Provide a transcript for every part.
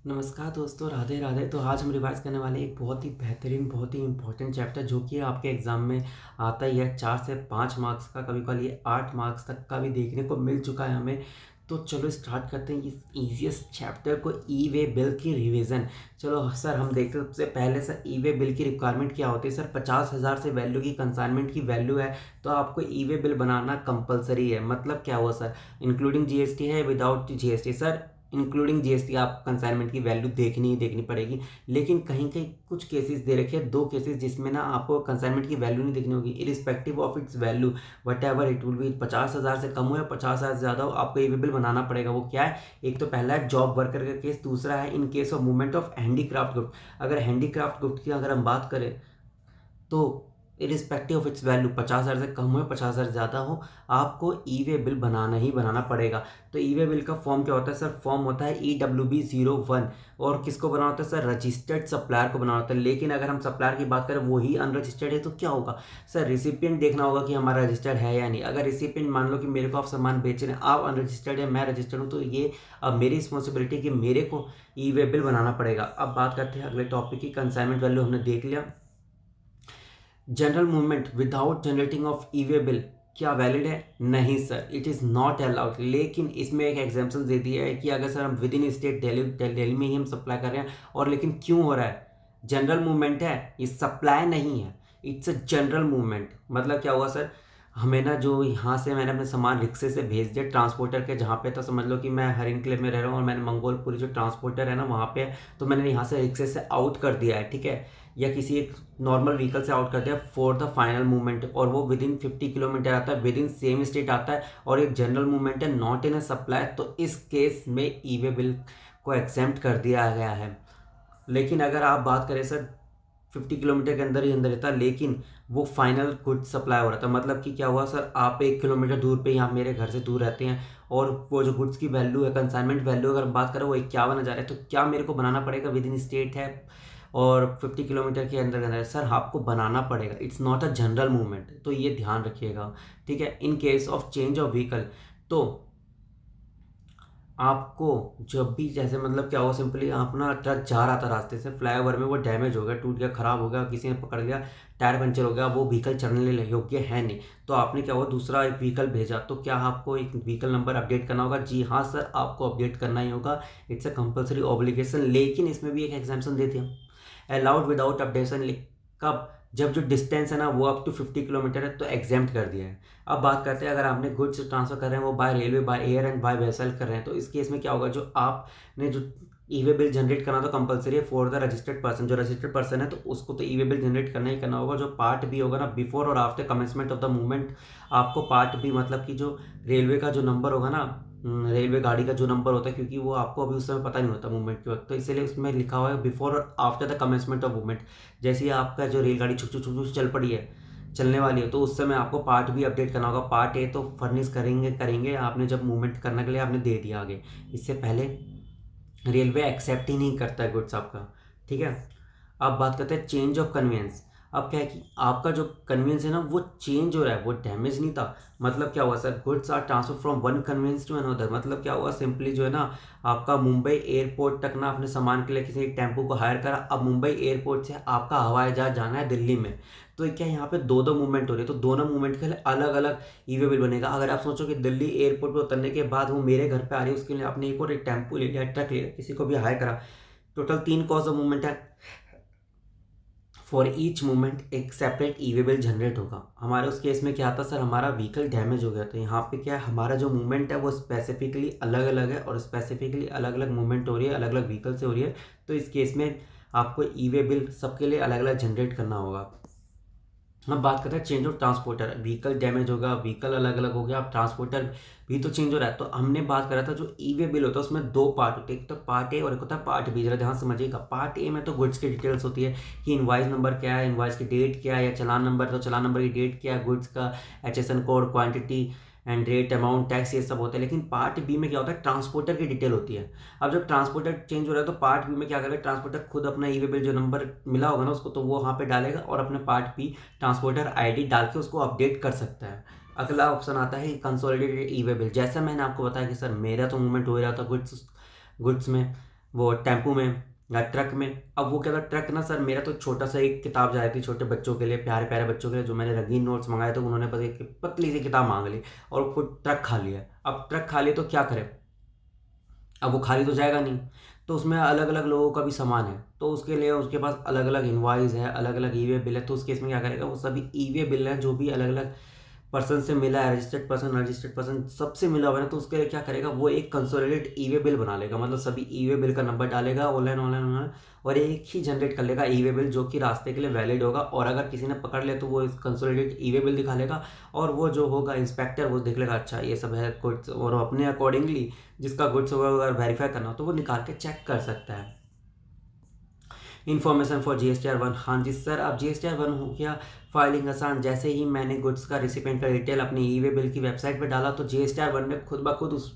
नमस्कार दोस्तों, राधे राधे। तो आज हम रिवाइज़ करने वाले एक बहुत ही बेहतरीन, बहुत ही इम्पोर्टेंट चैप्टर जो कि आपके एग्ज़ाम में आता ही है। 4 से 5 मार्क्स का, कभी-कभार ये 8 मार्क्स तक का भी देखने को मिल चुका है हमें। तो चलो स्टार्ट करते हैं इस ईज़ीएस्ट चैप्टर को, ई-वे बिल की रिवीजन। चलो सर, हम देखते हैं सबसे पहले सर ई-वे बिल की रिक्वायरमेंट क्या होती है। सर 50,000 से वैल्यू की कंसाइनमेंट की वैल्यू है तो आपको ई-वे बिल बनाना कंपलसरी है। मतलब क्या हुआ सर, इंक्लूडिंग जीएसटी है, without GST. Sir including GST आप कंसाइनमेंट की वैल्यू देखनी ही देखनी पड़ेगी। लेकिन कहीं कहीं कुछ केसेस दे रखे हैं, 2 केसेस जिसमें ना आपको कंसाइनमेंट की वैल्यू नहीं देखनी होगी, irrespective of its value what ever it will be. 50,000 से कम हो या 50,000 से ज़्यादा हो, आपको ये बिल बनाना पड़ेगा। वो क्या है, एक तो पहला है जॉब वर्कर का केस, दूसरा है इन case of movement of handicraft good. अगर हैंडीक्राफ्ट गुड की अगर हम बात करें तो इरिस्पेक्टिव ऑफ इट्स वैल्यू 50,000 से कम हो या 50,000 ज़्यादा हो, आपको ई-वे बिल बनाना ही बनाना पड़ेगा। तो ई-वे बिल का फॉर्म क्या होता है सर, फॉर्म होता है EWB01। और किसको बनाना होता है सर, रजिस्टर्ड सप्लायर को बनाना होता है। लेकिन अगर हम सप्लायर की बात करें वही अनरजिस्टर्ड है तो क्या होगा सर, रिसिपिएंट देखना होगा कि हमारा रजिस्टर्ड है या नहीं। अगर रिसिपिएंट मान लो कि मेरे को आप सामान बेच रहे हैं, आप अनरजिस्टर्ड है, मैं रजिस्टर्ड हूँ, तो ये अब मेरी रिस्पॉन्सिबिलिटी कि मेरे को ई-वे बिल बनाना पड़ेगा। अब बात करते हैं अगले टॉपिक की, कंसाइनमेंट वैल्यू हमने देख लिया। General movement without generating of e-way bill क्या वैलिड है? नहीं sir, it is not allowed. लेकिन इसमें एक एग्जाम्पल दे दिया है कि अगर सर हम विद इन स्टेट दिल्ली में ही हम सप्लाई कर रहे हैं, और लेकिन क्यों हो रहा है, जनरल मूवमेंट है, ये सप्लाई नहीं है, इट्स अ जनरल मूवमेंट। मतलब क्या हुआ सर, हमें ना जो यहाँ से मैंने अपने सामान रिक्शे से भेज दिया ट्रांसपोर्टर के जहाँ पे, तो समझ लो कि मैं हर इनक्लेव में रह रहा हूँ और मैंने मंगोलपुरी जो ट्रांसपोर्टर है ना वहाँ पे है, तो मैंने यहाँ से रिक्शे से आउट कर दिया है, ठीक है, या किसी एक नॉर्मल व्हीकल से आउट कर दिया फॉर द फाइनल मूवमेंट, और वो विद इन 50 किलोमीटर आता है, विद इन सेम स्टेट आता है, और एक जनरल मूवमेंट है, नॉट इन अ सप्लाई, तो इस केस में ई-वे बिल को एग्जेम्प्ट कर दिया गया है। लेकिन अगर आप बात करें सर 50 किलोमीटर के अंदर ही अंदर रहता, लेकिन वो फाइनल गुड सप्लाई हो रहा था, मतलब कि क्या हुआ सर, आप 1 किलोमीटर दूर पे यहाँ मेरे घर से दूर रहते हैं, और वो जो गुड्स की वैल्यू है, कंसाइनमेंट वैल्यू अगर हम बात करें वो 51,000 है, तो क्या मेरे को बनाना पड़ेगा, विद इन स्टेट है और 50 किलोमीटर के अंदर है सर, आपको बनाना पड़ेगा। It's not a general movement, तो ये ध्यान रखिएगा, ठीक है। इन case of change of vehicle, तो आपको जब भी, जैसे मतलब क्या हुआ, सिंपली अपना ट्रक जा रहा था रास्ते से, फ्लाईओवर में वो डैमेज हो गया, टूट गया, खराब हो गया, किसी ने पकड़ लिया, टायर पंचर हो गया, वो व्हीकल चलने योग्य है नहीं, तो आपने क्या हुआ, दूसरा एक व्हीकल भेजा, तो क्या आपको एक व्हीकल नंबर अपडेट करना होगा? जी हाँ सर, आपको अपडेट करना ही होगा, इट्स अ कंपलसरी ऑब्लिगेशन। लेकिन इसमें भी एक एग्जाम्पशन देते हैं, अलाउड विदाउट अपडेशन। कब? जब जो डिस्टेंस है ना वो अप टू 50 किलोमीटर है, तो एग्जेम्प्ट कर दिया है। अब बात करते हैं, अगर आपने गुड्स ट्रांसफर कर रहे हैं वो by railway, by air and by vessel कर रहे हैं, तो इस केस में क्या होगा, जो आपने जो ई-वे बिल जनरेट करना तो कंपलसरी है फॉर द रजिस्टर्ड पर्सन। जो रजिस्टर्ड पर्सन है तो उसको तो ई-वे बिल जनरेट करना ही करना होगा। जो पार्ट बी होगा ना, बिफोर और after commencement of the movement, आपको पार्ट बी मतलब कि जो रेलवे का जो नंबर होगा ना, रेलवे गाड़ी का जो नंबर होता है, क्योंकि वो आपको अभी उस समय पता नहीं होता मूवमेंट के वक्त, तो इसलिए उसमें लिखा हुआ है बिफोर और after the commencement of movement. जैसे ही आपका जो रेलगाड़ी छुक छुक छुक छुक चल पड़ी है, चलने वाली है, तो उस समय आपको पार्ट भी अपडेट करना होगा। पार्ट ए तो फर्निश करेंगे करेंगे आपने, जब मूवमेंट करने के लिए आपने दे दिया आगे, इससे पहले रेलवे एक्सेप्ट ही नहीं करता है गुड्स आपका, ठीक है। अब बात करते हैं चेंज ऑफ कन्वीनियंस। अब क्या है कि आपका जो कन्वीनियंस है ना वो चेंज हो रहा है, वो डैमेज नहीं था। मतलब क्या हुआ sir, goods are transfer from one convenience to another. मतलब क्या हुआ, सिंपली जो है ना, आपका मुंबई एयरपोर्ट तक ना अपने सामान के लिए किसी एक टेम्पो को हायर करा, अब मुंबई एयरपोर्ट से आपका हवाई जहाज जाना है दिल्ली में, तो क्या यहाँ पे दो दो मूवमेंट हो रही है, तो दोनों मूवमेंट के लिए अलग अलग ई-वे बिल बनेगा। अगर आप सोचो कि दिल्ली एयरपोर्ट पर उतरने के बाद वो मेरे घर पे आ रही है, उसके लिए आपने एक और एक टेम्पो ले लिया, ट्रक ले लिया, किसी को भी हायर करा, टोटल 3 कॉज ऑफ मूवमेंट है। फॉर ईच मूवमेंट एक सेपरेट ई-वे बिल जनरेट होगा। हमारे उस केस में क्या आता सर, हमारा व्हीकल डैमेज हो गया, तो यहाँ पे क्या है, हमारा जो मूवमेंट है वो स्पेसिफिकली अलग अलग है, और स्पेसिफिकली अलग अलग मूवमेंट हो रही है, अलग अलग व्हीकल से हो रही है, तो इस केस में आपको ई-वे बिल सबके लिए अलग अलग जनरेट करना होगा। अब बात करते हैं change of transporter. Vehicle damage होगा, व्हीकल अलग अलग हो गया, अब ट्रांसपोर्टर भी तो चेंज हो रहा है। तो हमने बात करा था जो ई-वे बिल होता है उसमें 2 पार्ट होते हैं, एक तो पार्ट ए और एक होता है पार्ट बी। जरा ध्यान समझिएगा, पार्ट ए में तो गुड्स की डिटेल्स होती है कि इनवाइस नंबर क्या है, इनवाइस की डेट क्या है, या चलान नंबर तो चलान नंबर की डेट क्या है, गुड्स का HSN code, quantity and rate, amount, tax, ये सब होता है। लेकिन पार्ट बी में क्या होता है, ट्रांसपोर्टर की डिटेल होती है। अब जब ट्रांसपोर्टर चेंज हो रहा है तो पार्ट बी में क्या करेगा, ट्रांसपोर्टर खुद अपना ई-वे बिल जो नंबर मिला होगा ना उसको, तो वो वहाँ पे डालेगा और अपने पार्ट बी ट्रांसपोर्टर आईडी डाल के उसको अपडेट कर सकता है। अगला ऑप्शन आता है कंसोलिडेटेड ई-वे बिल। जैसा मैंने आपको बताया कि सर मेरा तो मूवमेंट हो ही रहा था गुड्स में, वो टेम्पू में या ट्रक में। अब वो क्या था, ट्रक ना सर, मेरा तो छोटा सा एक किताब जा रही थी छोटे बच्चों के लिए, प्यारे प्यारे बच्चों के लिए, जो मैंने रंगीन नोट्स मंगाए थे, उन्होंने बस एक पतली सी किताब मांग ली और वो ट्रक खा लिया। अब ट्रक खा लिया तो क्या करे, अब वो खाली तो जाएगा नहीं, तो उसमें अलग अलग लोगों का भी सामान है, तो उसके लिए उसके पास अलग अलग इनवॉइस है, अलग अलग ई वे बिल है। तो उस केस में क्या करेगा, वो सभी ई वे बिल है जो भी अलग अलग पर्सन से मिला है, रजिस्टर्ड पर्सन सबसे मिला हुआ है ना, तो उसके लिए क्या करेगा, वो एक कंसोलिडेट ई वे बिल बना लेगा। मतलब सभी ई वे बिल का नंबर डालेगा ऑनलाइन ऑनलाइन ऑनलाइन, और एक ही जनरेट कर लेगा ई वे बिल, जो कि रास्ते के लिए वैलिड होगा। और अगर किसी ने पकड़ लिया तो वो इस कंसोलिडेट ई वे बिल दिखा लेगा, और वो जो होगा इंस्पेक्टर वो देख लेगा, अच्छा ये सब है गुड्स, और अपने अकॉर्डिंगली जिसका गुड्स होगा अगर वेरीफाई करना हो तो वो निकाल के चेक कर सकता है। इन्फॉर्मेशन फॉर GSTR 1, हाँ जी सर, अब GSTR 1 हो गया फाइलिंग आसान। जैसे ही मैंने गुड्स का रिसिपेंट का डिटेल अपनी ई वे बिल की वेबसाइट पर डाला तो GSTR 1 ने खुद ब खुद उस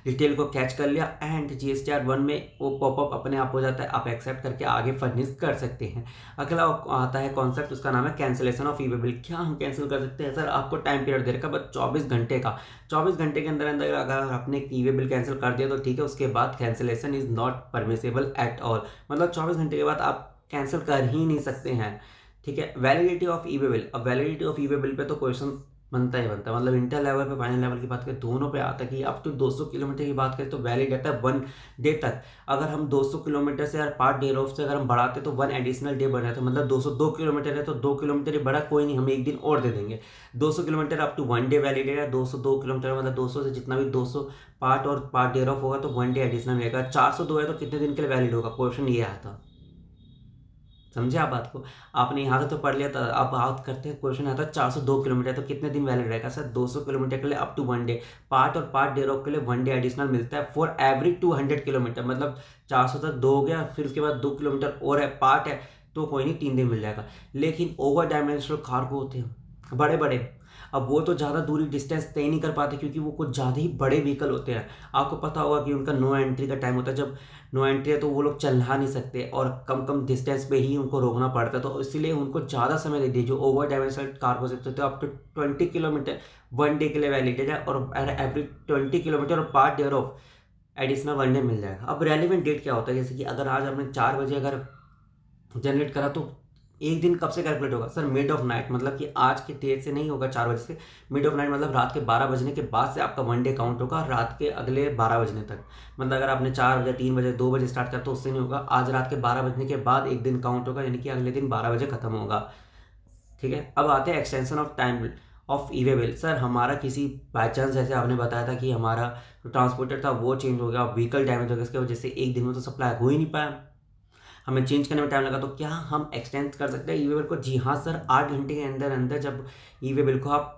डिटेल को कैच कर लिया, एंड GSTR 1 में वो पॉपअप अपने आप हो जाता है, आप एक्सेप्ट करके आगे फर्निश कर सकते हैं। अगला आता है कॉन्सेप्ट, उसका नाम है cancellation of e way bill. क्या हम कैंसिल कर सकते हैं सर, आपको टाइम पीरियड दे रखा है बस 24 घंटे का। 24 घंटे के अंदर अंदर अगर आपने ई वे बिल कैंसिल कर दिया तो ठीक है, उसके बाद cancellation is not permissible at all. मतलब 24 घंटे के बाद आप कैंसिल कर ही नहीं सकते हैं, ठीक है। Validity of e way bill, अब validity of e way bill पे तो क्वेश्चन बनता ही बनता है। मतलब इंटर लेवल पे फाइनल लेवल की बात करें, दोनों पे आता है कि अब तो 200 किलोमीटर की बात करें तो वैलिड रहता है 1 डे तक। अगर हम 200 किलोमीटर से यार 5 डे ऑफ से अगर हम बढ़ाते तो 1 एडिशनल डे बढ़ जाता है। मतलब 202 किलोमीटर है तो 2 किलोमीटर ही बढ़ा, कोई नहीं, हम एक दिन और दे देंगे। 200 kilometre up to 1 day valid है, 202 किलोमीटर मतलब 200 से जितना भी 200 पार्ट और 5 डे ऑफ होगा तो 1 डे एडिशनल रहेगा। 402 है तो कितने दिन के लिए वैलिड होगा, क्वेश्चन ये आया था, समझे आप बात को। आपने यहाँ तक तो पढ़ लिया था, अब बात करते हैं क्वेश्चन आता है 402 किलोमीटर तो कितने दिन वैलिड रहेगा सर, 200 किलोमीटर के लिए अप टू 1 डे, पार्ट और पार्ट डे ऑफ के लिए 1 डे एडिशनल मिलता है फॉर एवरी 200 किलोमीटर। मतलब 400 तक 2 हो गया, फिर उसके बाद 2 किलोमीटर और है पार्ट है तो कोई नहीं 3 दिन मिल जाएगा। लेकिन ओवर डायमेंशनल कार्गो होते हैं बड़े बड़े, अब वो तो ज़्यादा दूरी डिस्टेंस तय नहीं कर पाते क्योंकि वो कुछ ज़्यादा ही बड़े व्हीकल होते हैं। आपको पता होगा कि उनका नो एंट्री का टाइम होता है, जब नो एंट्री है तो वो लोग चला नहीं सकते और कम कम डिस्टेंस पे ही उनको रोकना पड़ता है, तो इसीलिए उनको ज़्यादा समय दे दीजिए। जो ओवर डायमेंशनल कार्गो से होते हैं अप टू 20 किलोमीटर 1 डे के लिए वैलिडेड है, और एवरी 20 किलोमीटर और part day of additional 1 day meal जाएगा। अब रेलिवेंट डेट क्या होता है, जैसे कि अगर आज हमने 4 बजे अगर जनरेट करा तो एक दिन कब से कैलकुलेट होगा सर, मिड ऑफ नाइट, मतलब कि आज के डेट से नहीं होगा 4 बजे से, मिड ऑफ नाइट मतलब रात के 12 बजने के बाद से आपका 1 डे काउंट होगा रात के अगले 12 बजने तक। मतलब अगर आपने 4 बजे 3 बजे 2 बजे स्टार्ट किया तो उससे नहीं होगा, आज रात के 12 बजने के बाद एक दिन काउंट होगा, यानी कि अगले दिन 12 बजे खत्म होगा, ठीक है। अब आते हैं extension of time of e way bill. Sir हमारा किसी बाई चांस जैसे आपने बताया था कि हमारा जो ट्रांसपोर्टर था वो चेंज हो गया, व्हीकल डैमेज हो गया, इसकी वजह से एक दिन में तो सप्लाई हो ही नहीं पाया, हमें चेंज करने में टाइम लगा, तो क्या हम एक्सटेंड कर सकते हैं ई वे बिल को? जी हाँ सर, 8 घंटे के अंदर अंदर जब ई वे बिल को आप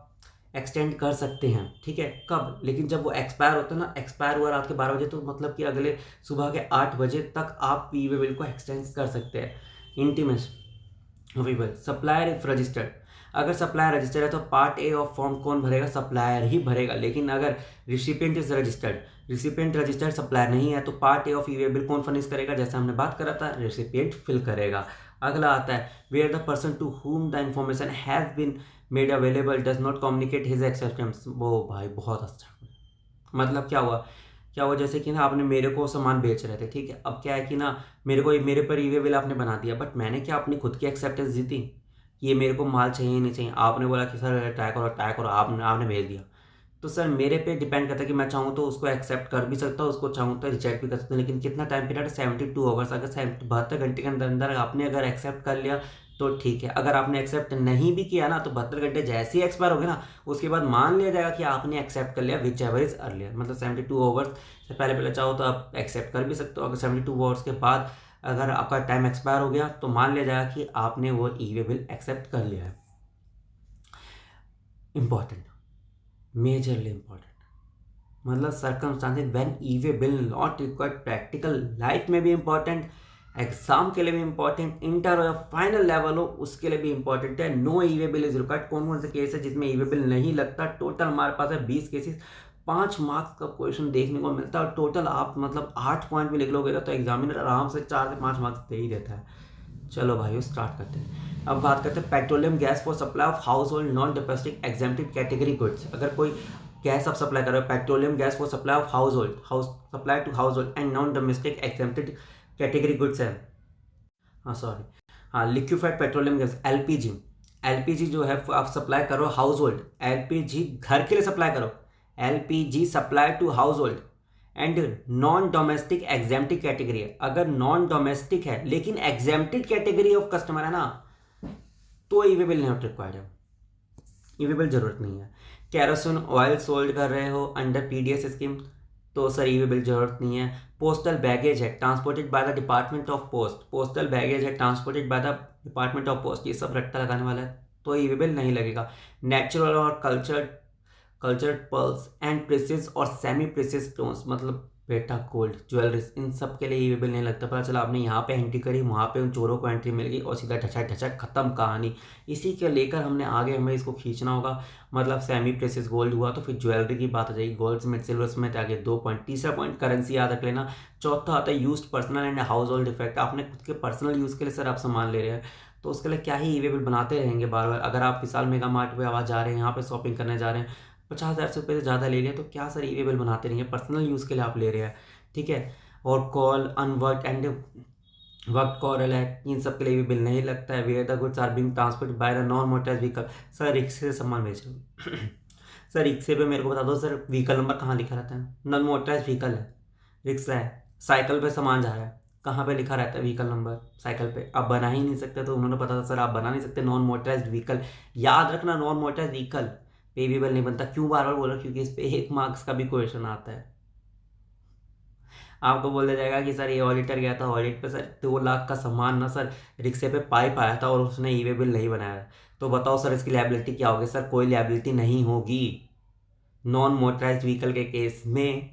एक्सटेंड कर सकते हैं, ठीक है। कब? लेकिन जब वो एक्सपायर होता है ना, एक्सपायर हुआ रात के 12 बजे, तो मतलब कि अगले सुबह के 8 बजे तक आप ई वे बिल को एक्सटेंड कर सकते हैं। Intimation available, supplier if registered, अगर सप्लायर रजिस्टर्ड है तो पार्ट ए ऑफ फॉर्म कौन भरेगा? सप्लायर ही भरेगा। लेकिन अगर recipient is registered, recipient registered supplier नहीं है तो part A of e way bill कौन फर्निश करेगा? जैसे हमने बात करा था, रिसिपिएंट फिल करेगा। अगला आता है where the person to whom the information has been made available does not communicate his acceptance. वो भाई बहुत अच्छा, मतलब क्या हुआ जैसे कि ना आपने मेरे को सामान बेच रहे थे, ठीक है। अब क्या है कि ना मेरे पर ई वे बिल आपने बना दिया, बट मैंने क्या अपनी खुद की एक्सेप्टेंस दी थी कि ये मेरे को माल चाहिए नहीं चाहिए, आपने बोला कि सर ट्राई करो, आपने भेज दिया। तो सर मेरे पे डिपेंड करता है कि मैं चाहूँ तो उसको एक्सेप्ट कर भी सकता हूँ, उसको चाहूँ तो रिजेक्ट भी कर सकता हूँ। लेकिन कितना टाइम पीरियड है? 72 आवर्स। अगर 72 घंटे के अंदर अंदर आपने अगर एक्सेप्ट कर लिया तो ठीक है, अगर आपने एक्सेप्ट नहीं भी किया ना तो 72 घंटे जैसे ही एक्सपायर हो गए ना, उसके बाद मान लिया जाएगा कि आपने एक्सेप्ट कर लिया विच एवर इज अर्लियर। मतलब 72 आवर्स से पहले पहले चाहो तो आप एक्सेप्ट कर भी सकते हो। अगर 72 आवर्स के बाद अगर आपका टाइम एक्सपायर हो गया तो मान लिया जाएगा कि आपने वो ई वे बिल एक्सेप्ट कर लिया है। इंपॉर्टेंट, मेजरली इंपॉर्टेंट, मतलब circumstances when e way bill not required, practical life में भी इंपॉर्टेंट, एग्जाम के लिए भी इंपॉर्टेंट, इंटर और फाइनल लेवल हो उसके लिए भी इंपॉर्टेंट है। No e way bill is required, कौन कौन से केस है जिसमें ई वे बिल नहीं लगता? टोटल हमारे पास है 20 केसेस, 5 मार्क्स का क्वेश्चन देखने को मिलता है, और टोटल आप मतलब 8 पॉइंट भी लिख लोगे तो एग्जामिनर आराम से 4 से 5 मार्क्स दे ही देता है। चलो भाई स्टार्ट करते हैं। अब बात करते हैं petroleum gas for supply of house hold non domestic exempted category goods. अगर कोई गैस आप सप्लाई कर रहे हो, petroleum gas for supply of house hold, house supply to house hold and non domestic exempted category goods है, हाँ sorry, हाँ liquefied petroleum gas LPG. LPG जो है आप सप्लाई करो हाउस होल्ड, एलपीजी घर के लिए सप्लाई करो, LPG supply to house hold and non domestic exempted category है। अगर नॉन डोमेस्टिक है लेकिन एग्जेम्प्टेड कैटेगरी ऑफ कस्टमर है ना, तो ईवी बिल नॉट रिक्वायर्ड है, ईवी बिल जरूरत नहीं है। कैरोसिन ऑयल सोल्ड कर रहे हो अंडर पीडीएस स्कीम, तो सर ईवी बिल जरूरत नहीं है। पोस्टल बैगेज है transported by the department of post, postal baggage है transported by the department of post, ये सब रट्टा लगाने वाला है, तो ईवी बिल नहीं लगेगा। नेचुरल और कल्चर्ड पर्ल्स एंड प्रेसिस और सेमी प्रेसिस स्टोन्स, मतलब बेटा गोल्ड ज्वेलरीज, इन सब के लिए ईवी बिल नहीं लगता। पता चला आपने यहाँ पे एंट्री करी, वहाँ पे उन चोरों को एंट्री मिल गई और सीधा ढचा ढचा खत्म कहानी। इसी के लेकर हमने आगे हमें इसको खींचना होगा। मतलब सेमी प्रेसिस गोल्ड हुआ तो फिर ज्वेलरी की बात आ जाएगी, गोल्ड स्मिथ सिल्वर स्मिथ आगे 2 पॉइंट। तीसरा पॉइंट करेंसी याद रख लेना। चौथा आता है used personal and house hold effect, आपने खुद के पर्सनल यूज़ के लिए सर आप सामान ले रहे हैं, तो उसके लिए क्या ही ईवी बिल बनाते रहेंगे बार बार। अगर आप विशाल मेगा मार्ट पे आवाज जा रहे हैं, यहाँ पे शॉपिंग करने जा रहे हैं, 50,000 रुपये से ज़्यादा ले लिया, तो क्या सर ईवी बिल बनाते रहेंगे, पर्सनल यूज़ के लिए आप ले रहे हैं, ठीक है। और कॉल अनवर्क एंड वर्क कॉरल है, इन सब के लिए भी बिल नहीं लगता है। Where the goods are being transported by the non motorise vehicle, sir रिक्शे से सामान बेच रहे हो सर रिक्शे पे मेरे को बता दो सर व्हीकल नंबर कहाँ लिखा रहता है, नॉन मोटराइज व्हीकल है, रिक्शा है, साइकिल पे सामान जा रहा है, कहाँ पे लिखा रहता है व्हीकल नंबर साइकिल पे, आप बना ही नहीं सकते। तो उन्होंने पता था सर आप बना नहीं सकते नॉन मोटराइज व्हीकल, याद रखना नॉन मोटराइज व्हीकल पे भी बिल नहीं बनता। क्यों बार बार बोल रहा हूँ, क्योंकि इस पे 1 मार्क्स का भी क्वेश्चन आता है। आपको बोला जाएगा कि सर ये ऑडिटर गया था ऑडिट पे, सर 2 लाख का सामान ना सर रिक्शे पे पाइप आया था और उसने ई वे बिल नहीं बनाया, तो बताओ सर इसकी लायबिलिटी क्या होगी। सर कोई लायबिलिटी नहीं होगी, नॉन मोटराइज व्हीकल के केस में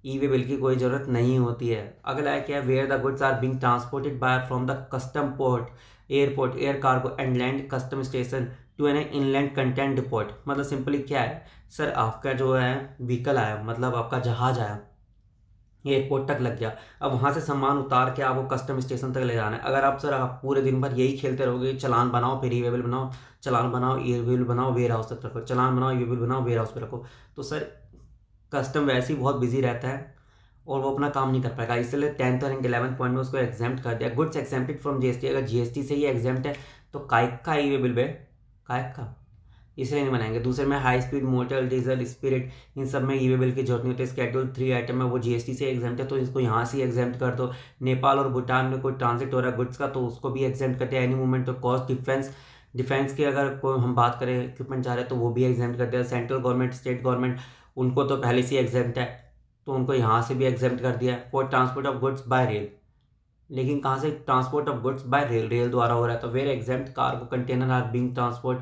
ई वे बिल की कोई ज़रूरत नहीं होती है। अगला है क्या है, where the goods are being transported by from the custom port airport air cargo and land custom station to an inland content deport. मतलब सिंपली क्या है सर, आपका जो है व्हीकल आया, मतलब आपका जहाज आया, एयरपोर्ट तक लग गया, अब वहाँ से सामान उतार के आपको कस्टम स्टेशन तक ले जाना है। अगर आप सर आप पूरे दिन भर यही खेलते रहोगे, चलान बनाओ फिर ई वे बिल बनाओ, चलान बनाओ ई वे बिल बनाओ वेयर हाउस तक रखो, चलान बनाओ ई वे बिल बनाओ वेयर हाउस पे रखो, तो सर कस्टम वैसे ही बहुत बिजी रहता है और वो अपना काम नहीं कर पाएगा। इसलिए 10th और 11th पॉइंट में उसको एग्जाम्प्ट कर दिया। गुड्स एग्जेम्प्टेड फ्रॉम जीएसटी, अगर जीएसटी से ही एग्जाम्प्ट है तो काइक का ई वे बिल काइक का, इसलिए नहीं बनाएंगे। दूसरे में high speed motor diesel spirit, इन सब में ई वे बिल की जरूरत नहीं होती। स्केड्यूल 3 आइटम में वो जीएसटी से एग्जाम्प्ट है तो इसको यहाँ से एग्जाम्प्ट कर दो। नेपाल और भूटान में कोई ट्रांजिट हो रहा है गुड्स का तो उसको भी एग्जाम्प्ट करते हैं। Any movement of cost defence की अगर कोई हम बात करें इक्विपमेंट जा रहे हैं तो वो भी एग्जाम्प्ट करते हैं। सेंट्रल गवर्नमेंट स्टेट गवर्नमेंट उनको तो पहले से एग्जाम्प्ट है तो उनको यहाँ से भी एग्जाम्प्ट कर दिया है। For transport of goods by rail, लेकिन कहाँ से transport of goods by rail, rail द्वारा हो रहा है। तो where exempt cargo container are being transport,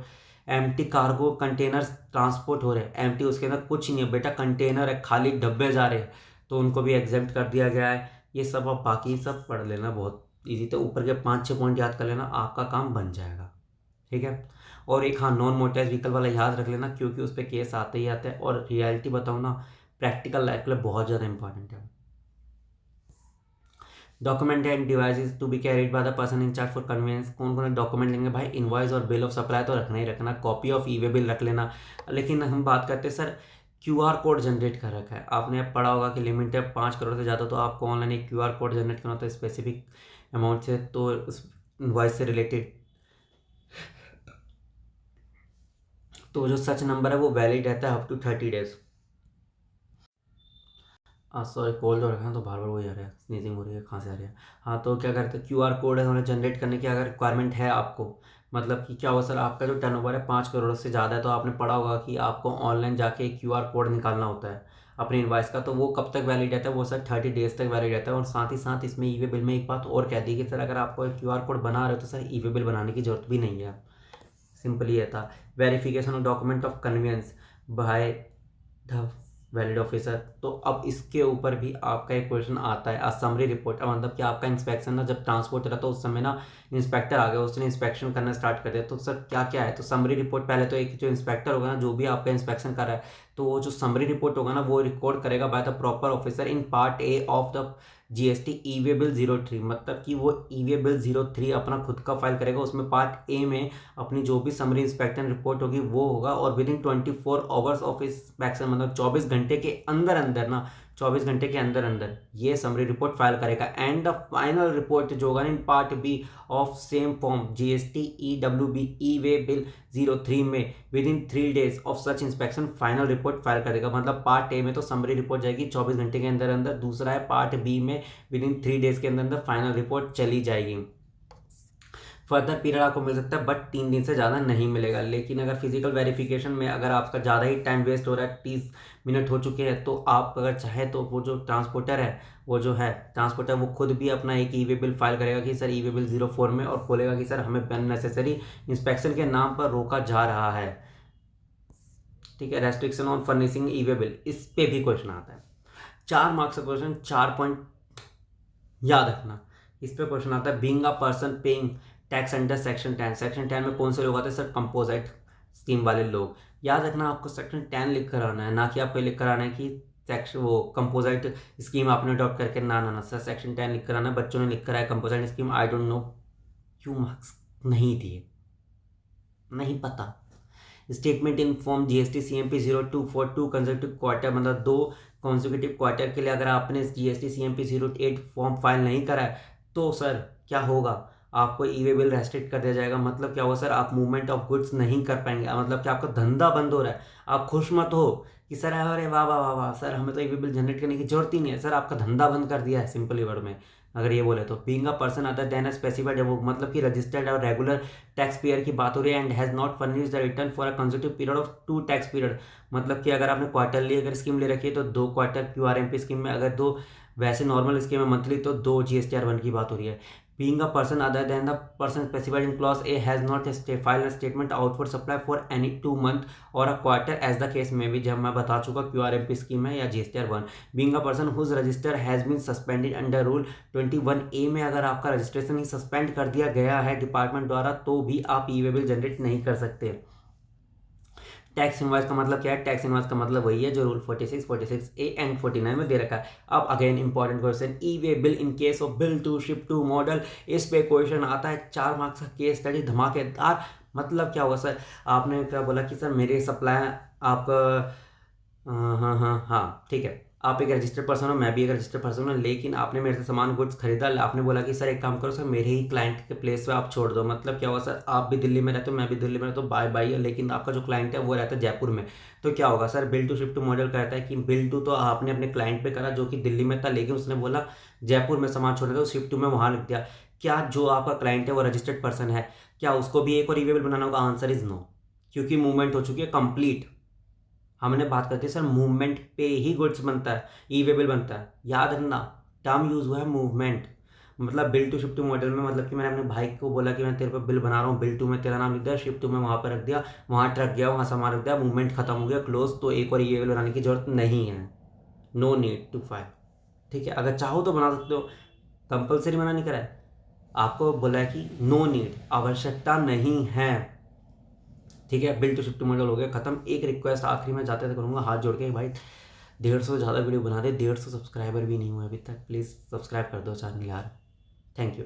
empty cargo containers transport हो रहे हैं, एम्प्टी उसके अंदर कुछ नहीं है बेटा, कंटेनर है, खाली डब्बे जा रहे हैं, तो उनको भी एग्जाम्प्ट कर दिया गया है। ये सब अब बाकी सब पढ़ लेना, बहुत ईजी, तो ऊपर के 5-6 पॉइंट याद कर लेना, आपका काम बन जाएगा, ठीक है। और एक हाँ नॉन मोटराइज व्हीकल वाला याद रख लेना, क्योंकि उस पर केस आते ही आते हैं। और रियलिटी बताऊँ ना, प्रैक्टिकल लाइफ के लिए बहुत ज़्यादा इंपॉर्टेंट है। Document and devices to be carried by the person in charge for convenience, कौन कौन डॉक्यूमेंट लेंगे भाई, इनवॉइस और बिल ऑफ सप्लाई तो रखना ही रखना, copy of e way bill रख लेना। लेकिन हम बात करते हैं सर क्यूआर कोड जनरेट कर रखा है, आपने अब पढ़ा होगा कि लिमिट है 5 करोड़ से ज़्यादा, तो आपको ऑनलाइन एक क्यूआर कोड जनरेट करना होता है स्पेसिफिक अमाउंट से, तो उस इनवॉइस से रिलेटेड, तो जो सच नंबर है वो वैलिड रहता है up to 30 days. Sorry cold हो रखा है तो बार बार वही आ रहा है, स्नीजिंग हो रही है, खांसी आ रही है। हाँ तो क्या करते हैं, क्यूआर कोड है उन्हें जनरेट करने की अगर रिक्वायरमेंट है आपको, मतलब कि क्या हुआ सर आपका जो टर्नओवर है 5 करोड़ से ज़्यादा है, तो आपने पढ़ा होगा कि आपको ऑनलाइन जाके एक क्यूआर कोड निकालना होता है अपनी इनवॉइस का, तो वो कब तक वैलिड रहता है, वो सर 30 डेज तक वैलिड रहता है। और साथ ही साथ इसमें ई वे बिल में एक बात और कह दी कि सर अगर आपको एक क्यूआर कोड बना रहे हो तो सर ई वे बिल बनाने की जरूरत भी नहीं है, सिंपली ये था। Verification of document of convenience by the valid officer, तो अब इसके ऊपर भी आपका एक क्वेश्चन आता है। असमरी रिपोर्ट, मतलब कि आपका इंस्पेक्शन ना जब ट्रांसपोर्ट रहा तो उस समय ना इंस्पेक्टर आ गया, उसने इंस्पेक्शन करना स्टार्ट कर दिया, तो सर क्या क्या है, तो समरी रिपोर्ट पहले तो एक जो इंस्पेक्टर होगा ना जो भी आपका इंस्पेक्शन कर रहा है, तो वो जो समरी रिपोर्ट होगा ना वो रिकॉर्ड करेगा by the proper officer in part A of the GST E way bill 03, मतलब कि वो ई वे बिल 03 अपना खुद का फाइल करेगा, उसमें पार्ट ए में अपनी जो भी समरी इंस्पेक्शन रिपोर्ट होगी वो होगा। और with in 24 hours of inspection, मतलब 24 घंटे के अंदर अंदर ना 24 घंटे के अंदर अंदर ये समरी रिपोर्ट फाइल करेगा। एंड द फाइनल रिपोर्ट जो होगा in part B of same form GST EWB e way bill 03 में with in 3 days of such inspection final report file करेगा। मतलब पार्ट ए में तो समरी रिपोर्ट जाएगी 24 घंटे के अंदर अंदर, दूसरा है पार्ट बी में विद इन 3 days के अंदर अंदर फाइनल रिपोर्ट चली जाएगी। फर्दर पीरियड आपको मिल सकता है बट 3 दिन से ज़्यादा नहीं मिलेगा। लेकिन अगर फिजिकल वेरिफिकेशन में अगर आपका ज़्यादा ही टाइम वेस्ट हो रहा है, 30 मिनट हो चुके हैं, तो आप अगर चाहे तो वो जो ट्रांसपोर्टर है वो खुद भी अपना एक ई वे बिल फाइल करेगा कि सर ई वे बिल 04 में, और बोलेगा कि सर हमें अननेसेसरी इंस्पेक्शन के नाम पर रोका जा रहा है। ठीक है, restriction on furnishing E way bill, इस पे भी क्वेश्चन आता है। 4 मार्क्स का क्वेश्चन, 4 पॉइंट याद रखना। इस पे क्वेश्चन आता है being a person paying tax under section 10। Section 10 में कौन से लोग आते हैं सर? कंपोजिट स्कीम वाले लोग। याद रखना आपको सेक्शन 10 लिख कर आना है, ना कि आपको लिख कर आना है कि सेक्शन वो कंपोजिट स्कीम आपने अडॉप्ट करके ना सर, सेक्शन 10 लिख कर आना है। बच्चों ने लिख कर आया composite scheme, I don't know क्यों मार्क्स नहीं दिए, नहीं पता। Statement in form GST CMP 02 for 2 consecutive quarter, मतलब 2 कॉन्जिक्यूटिव क्वार्टर के लिए अगर आपने जीएसटी CMP 08 फॉर्म फाइल नहीं करा है तो सर क्या होगा? आपको ई वे बिल रेस्ट्रिक्ट कर दिया जाएगा। मतलब क्या होगा सर? आप मूवमेंट ऑफ गुड्स नहीं कर पाएंगे। मतलब कि आपका धंधा बंद हो रहा है। आप खुश मत हो कि सर अरे वाह वाह वाह वाह सर, हमें तो ई वे बिल जनरेट करने की जरूरत ही नहीं है। सर आपका धंधा बंद कर दिया है, सिंपली वर्ड में अगर ये बोले तो। Being a person other than a specified, वो मतलब कि रजिस्टर्ड और रेगुलर टैक्स पेयर की बात हो रही है। And has not furnished the return for a consecutive period of 2 tax period, मतलब कि अगर आपने क्वार्टरली अगर स्कीम ले रखी है तो 2 क्वार्टर QRMP स्कीम में, अगर 2 वैसे नॉर्मल स्कीम है मंथली तो 2 GSTR1 की बात हो रही है। Being a person other than the person specified in clause A has not filed a statement outward supply for any 2 month or a quarter as the case may be, जब मैं बता चुका QRMP स्कीम है या GSTR1। Being a person whose register has been suspended under rule 21A में अगर आपका registration ही suspend कर दिया गया है डिपार्टमेंट द्वारा तो भी आप ई वे बिल जनरेट नहीं कर सकते। टैक्स इनवॉइस का मतलब क्या है? टैक्स इनवॉइस का मतलब वही है जो रूल 46, 46A एंड 49 में दे रखा है। अब again important question, e way bill in case of bill to ship to model, इस पे क्वेश्चन आता है। 4 मार्क्स का केस स्टडी धमाकेदार। मतलब क्या होगा सर? आपने क्या बोला कि सर मेरे सप्लाई आप हाँ ठीक है, आप एक रजिस्टर्ड पर्सन हो, मैं भी एक रजिस्टर्ड पर्सन हूँ, लेकिन आपने मेरे से सामान गुड्स खरीदा। आपने बोला कि सर एक काम करो सर, मेरे ही क्लाइंट के प्लेस पे आप छोड़ दो। मतलब क्या होगा सर? आप भी दिल्ली में रहते हो, मैं भी दिल्ली में रहता हूँ, बाय बाय है, लेकिन आपका जो क्लाइंट है वो रहता है जयपुर में। तो क्या होगा sir? Bill to shift to model कहता है कि बिल टू तो आपने अपने क्लाइंट पे करा जो कि दिल्ली में था, लेकिन उसने बोला जयपुर में सामान छोड़ना था, तो शिफ्ट टू में वहाँ लिख दिया। क्या जो आपका क्लाइंट है वो रजिस्टर्ड पर्सन है, क्या उसको भी एक और ई वे बिल बनाना होगा? आंसर इज नो, क्योंकि मूवमेंट हो चुकी है कंप्लीट। हमने बात करते हैं सर मूवमेंट पे ही गुड्स बनता है, ई वे बिल बनता है। याद रखना टर्म यूज हुआ है मूवमेंट। मतलब bill to shift to model में मतलब कि मैंने अपने भाई को बोला कि मैं तेरे पे बिल बना रहा हूँ, बिल टू में तेरा नाम लिख दिया, शिफ्ट टू में वहाँ पर रख दिया, वहाँ ट्रक गया, वहाँ सामान रख दिया, मूवमेंट खत्म हो गया, क्लोज। तो एक और ई वे बिल बनाने की जरूरत नहीं है, नो नीड टू फाइल। ठीक है, अगर चाहो तो बना सकते हो, कंपल्सरी मना नहीं करा है। आपको बोला है कि नो नीड, आवश्यकता नहीं है। ठीक है, बिल टू शिफ्ट मॉडल हो गया खत्म। एक रिक्वेस्ट आखिरी में जाते थे करूँगा हाथ जोड़ के, भाई 150 से ज़्यादा वीडियो बना दे, 150 सब्सक्राइबर भी नहीं हुए अभी तक, प्लीज़ सब्सक्राइब कर दो चैनल यार। Thank you.